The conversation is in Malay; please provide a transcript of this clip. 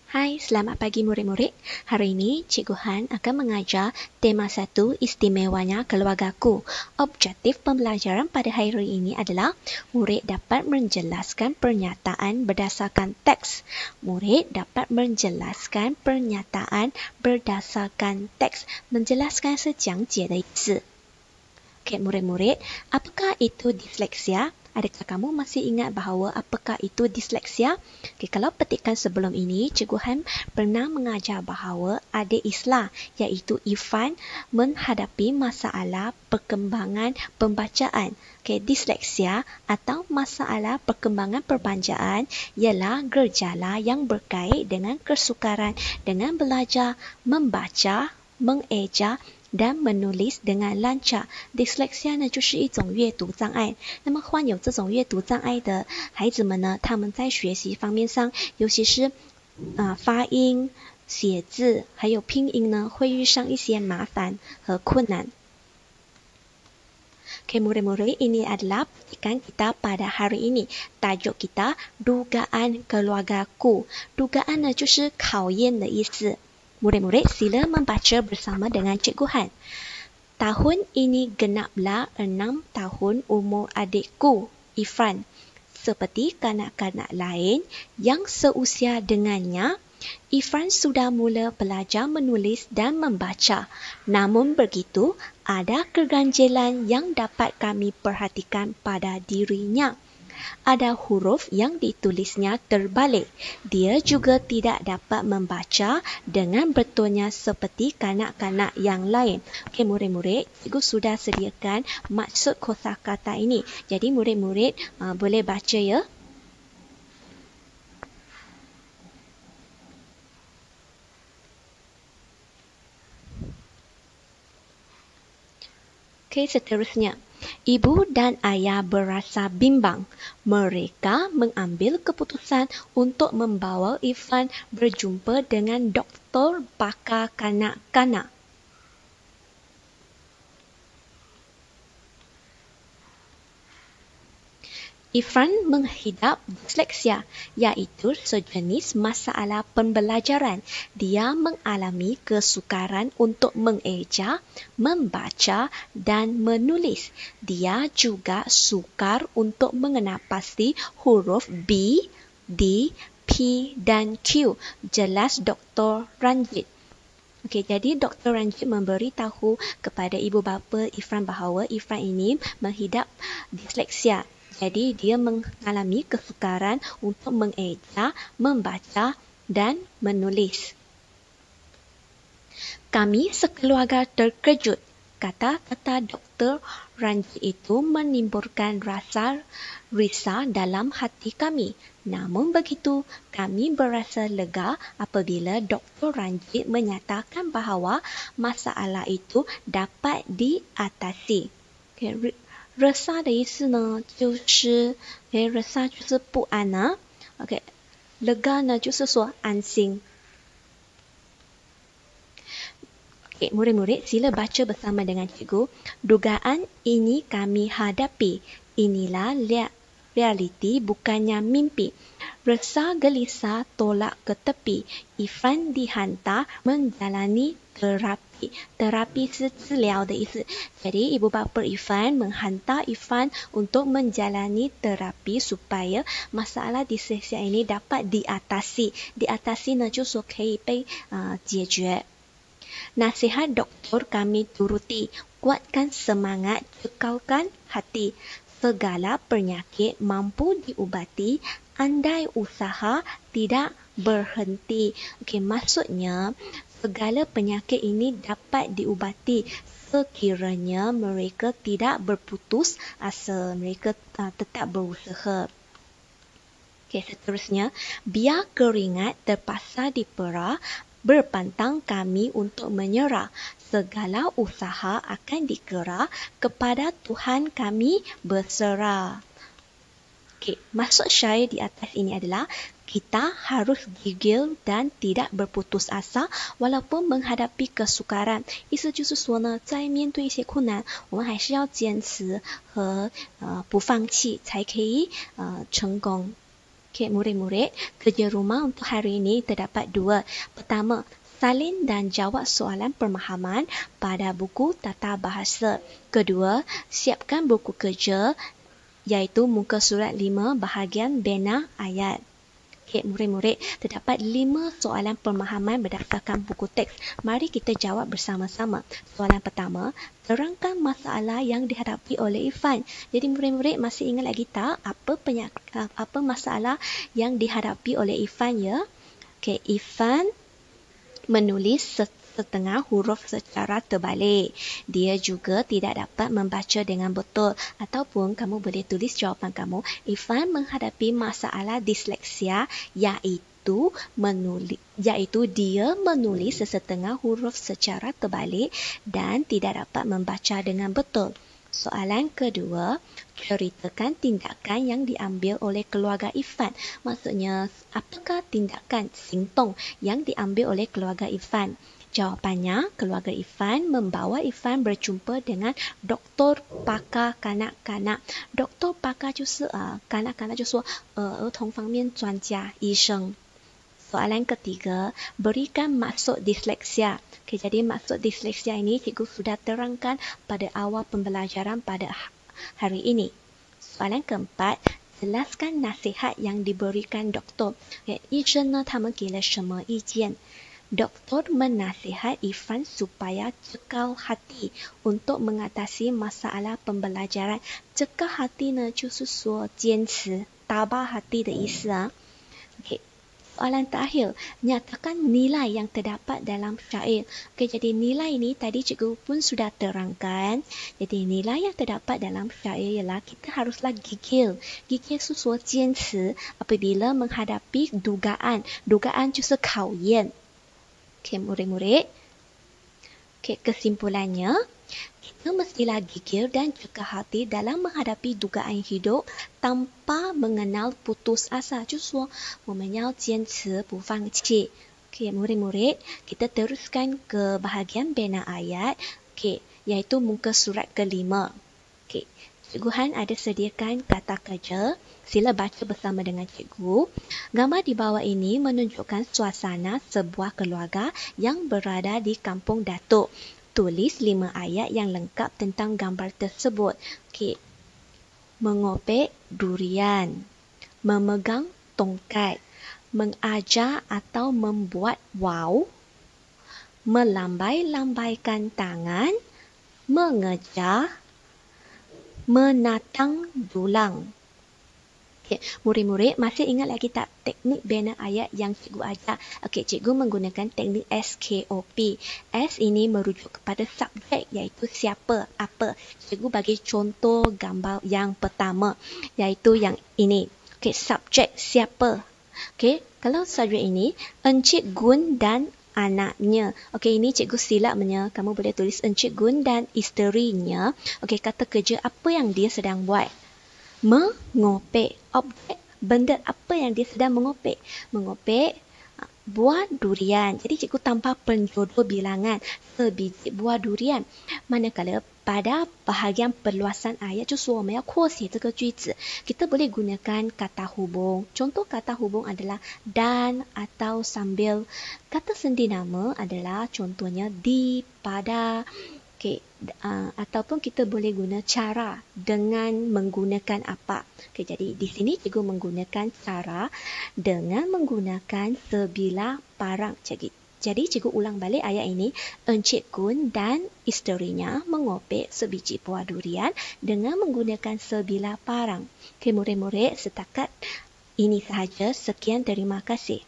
Hai, selamat pagi murid-murid. Hari ini Cikgu Han akan mengajar tema 1 istimewanya keluargaku. Objektif pembelajaran pada hari ini adalah murid dapat menjelaskan pernyataan berdasarkan teks. Murid dapat menjelaskan pernyataan berdasarkan teks, menjelaskan 是讲解的意思。Okey, murid-murid, apakah itu disleksia? Adakah kamu masih ingat bahawa apakah itu disleksia? Okay, kalau petikan sebelum ini, Cikgu Han pernah mengajar bahawa ada istilah iaitu Irfan menghadapi masalah perkembangan pembacaan. Okay, disleksia atau masalah perkembangan pembacaan ialah gejala yang berkait dengan kesukaran dengan belajar, membaca, mengeja dan menulis dengan lancar。dyslexia 呢就是一种阅读障碍。那么患有这种阅读障碍的孩子们呢，他们在学习方面上，尤其是发音、写字还有拼音呢，会遇上一些麻烦和困难。Okay, murid-murid, ini adalah petikan kita pada hari ini. Tajuk kita dugaan keluargaku. Dugaan 呢就是考验的意思。Murid-murid, sila membaca bersama dengan Cikgu Han. Tahun ini genaplah 6 tahun umur adikku, Irfan. Seperti kanak-kanak lain yang seusia dengannya, Irfan sudah mula belajar menulis dan membaca. Namun begitu, ada keganjilan yang dapat kami perhatikan pada dirinya. Ada huruf yang ditulisnya terbalik. Dia juga tidak dapat membaca dengan betulnya seperti kanak-kanak yang lain. Okey, murid-murid, cikgu sudah sediakan maksud kosakata ini. Jadi murid-murid boleh baca ya. Okey, seterusnya. Ibu dan ayah berasa bimbang. Mereka mengambil keputusan untuk membawa Irfan berjumpa dengan doktor pakar kanak-kanak. Irfan menghidap disleksia, iaitu sejenis masalah pembelajaran. Dia mengalami kesukaran untuk mengeja, membaca dan menulis. Dia juga sukar untuk mengenal pasti huruf B, D, P dan Q. Jelas Dr. Ranjit. Okey, jadi Dr. Ranjit memberitahu kepada ibu bapa Irfan bahawa Irfan ini menghidap disleksia. Jadi dia mengalami kesukaran untuk mengeja, membaca dan menulis. Kami sekeluarga terkejut. Kata-kata Dr. Ranjit itu menimbulkan rasa risau dalam hati kami. Namun begitu, kami berasa lega apabila Dr. Ranjit menyatakan bahawa masalah itu dapat diatasi. Okay, 热沙的意思呢，就是热沙就是不安啊。OK， lega 呢就是说安心。Okay, murid-murid, sila baca bersama dengan cikgu. Dugaan ini kami hadapi. Inilah realiti, bukannya mimpi. Rasa gelisah tolak ke tepi. Irfan dihantar menjalani terapi. Terapi 是治疗的意思。Jadi ibu bapa Irfan menghantar Irfan untuk menjalani terapi supaya masalah disleksia ini dapat diatasi. Diatasi 呢就是说可以被解决。Nasihat doktor kami turuti. Kuatkan semangat, cekalkan hati. Segala penyakit mampu diubati andai usaha tidak berhenti. Okey, maksudnya segala penyakit ini dapat diubati sekiranya mereka tidak berputus asa, mereka tetap berusaha. Okey, seterusnya, biar keringat terpaksa dipera, berpantang kami untuk menyerah. Segala usaha akan dikera, kepada Tuhan kami berserah. Okey, maksud syair di atas ini adalah kita harus gigil dan tidak berputus asa walaupun menghadapi kesukaran. 意思就是说呢，在面对一些困难，我们还是要坚持和不放弃，才可以成功。Okey, murid-murid, kerja rumah untuk hari ini terdapat 2. Pertama, salin dan jawab soalan pemahaman pada buku tata bahasa. Kedua, siapkan buku kerja iaitu muka surat 5 bahagian bina ayat. Okey, murid-murid, terdapat 5 soalan pemahaman berdasarkan buku teks. Mari kita jawab bersama-sama. Soalan pertama, terangkan masalah yang dihadapi oleh Irfan. Jadi murid-murid masih ingat lagi tak apa masalah yang dihadapi oleh Irfan ya? Okey, Irfan menulis setengah huruf secara terbalik. Dia juga tidak dapat membaca dengan betul. Ataupun kamu boleh tulis jawapan kamu. Irfan menghadapi masalah disleksia iaitu dia menulis setengah huruf secara terbalik dan tidak dapat membaca dengan betul. Soalan kedua, ceritakan tindakan yang diambil oleh keluarga Irfan. Maksudnya, apakah tindakan singtong yang diambil oleh keluarga Irfan? Jawapannya, keluarga Irfan membawa Irfan berjumpa dengan doktor pakar kanak-kanak. Doktor pakar 就是kanak-kanak 就是说儿童方面专家医生。Soalan ketiga, berikan maksud disleksia. Okay, jadi maksud disleksia ini cikgu sudah terangkan pada awal pembelajaran pada hari ini. Soalan keempat, jelaskan nasihat yang diberikan doktor. Okay, 医生呢，他们给了什么意见？Doktor menasihat Irfan supaya cekal hati untuk mengatasi masalah pembelajaran. Cekal hati呢，就是说坚持，tabah hati 的意思啊。Okay. Soalan terakhir, nyatakan nilai yang terdapat dalam syair. Okey, jadi nilai ini tadi cikgu pun sudah terangkan. Jadi nilai yang terdapat dalam syair ialah kita haruslah gigil. Gigil 是说坚持 apabila menghadapi dugaan. Dugaan 就是考验。Okey, murid-murid. Okey, kesimpulannya, kita mestilah gigil dan cekal hati dalam menghadapi dugaan hidup tanpa mengenal putus asa. 就是说，我们要坚持不放弃。Okey, murid-murid, kita teruskan ke bahagian bina ayat, okey, iaitu muka surat ke-5. Okey, Cikgu Han ada sediakan kata kerja. Sila baca bersama dengan cikgu. Gambar di bawah ini menunjukkan suasana sebuah keluarga yang berada di Kampung Datuk. Tulis 5 ayat yang lengkap tentang gambar tersebut. Okey. Mengopek durian, memegang tongkat, mengajar atau membuat wow, melambai-lambaikan tangan, mengejar, menatang dulang. Okay. Murid-murid masih ingat lagi tak teknik bina ayat yang cikgu ajar? Okey, cikgu menggunakan teknik SKOP. S ini merujuk kepada subjek iaitu siapa, apa. Cikgu bagi contoh gambar yang pertama iaitu yang ini. Okey, subjek siapa. Okey, kalau subjek ini Encik Gun dan anaknya. Okey, ini cikgu silapnya. Kamu boleh tulis Encik Gun dan isterinya. Okey, kata kerja apa yang dia sedang buat? Mengopek. Objek, benda apa yang dia sedang mengopek? Mengopek buah durian. Jadi cikgu tanpa penjodoh bilangan sebiji buah durian. Manakala pada bahagian perluasan ayat 就是我们要扩写这个句子, kita boleh gunakan kata hubung. Contoh kata hubung adalah dan atau sambil. Kata sendinama adalah contohnya di, pada. Okey, ataupun kita boleh guna cara dengan menggunakan apa. Okey, jadi di sini cikgu menggunakan cara dengan menggunakan sebilah parang. Jadi cikgu ulang balik ayat ini. Encik Gun dan isterinya mengopek sebiji buah durian dengan menggunakan sebilah parang. Okey, murid-murid, setakat ini sahaja. Sekian, terima kasih.